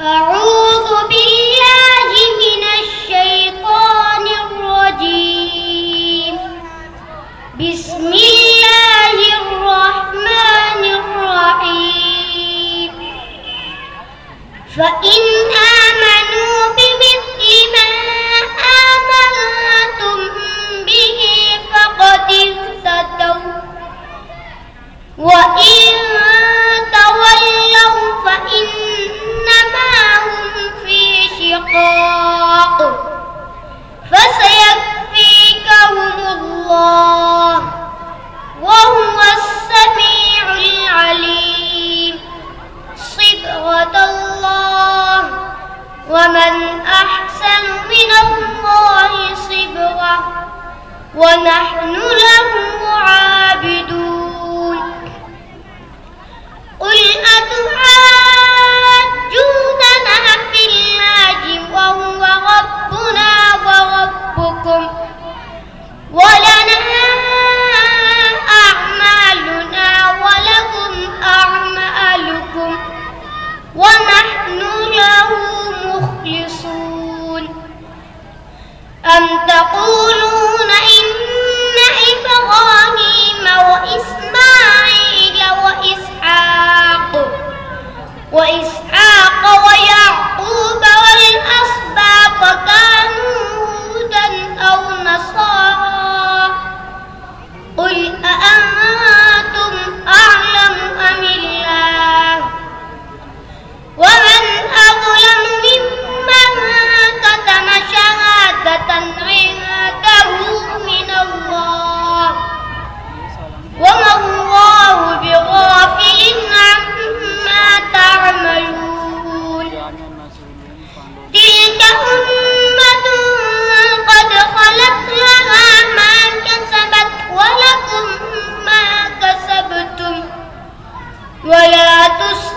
أعوذ بالله من الشيطان الرجيم. بسم الله الرحمن الرحيم. فإن آمنوا بمثل ما آمنتم به فقد اهتدوا، وإن تولوا فإنما هم في شقاق فسيكفيكهم الله وهو السميع العليم. صبغة الله ومن أحسن من الله صبغة ونحن له عابدون. قل أتحاجوننا في الله وهو ربنا وربكم ولنا أعمالنا ولكم أعمالكم ونحن له مخلصون. أم تقولون إن إبراهيم وإسماعيل وإسحاق ويعقوب والأسباط كانوا هودا أو نصارى؟ قل أأنتم أعلم أم الله؟ ومن أظلم ممن كتم شهادة عنده من الله وما الله بغافل عما تعملون. تلك أمة قد خلت لها ما كسبت ولكم ما كسبتم ولا تسألون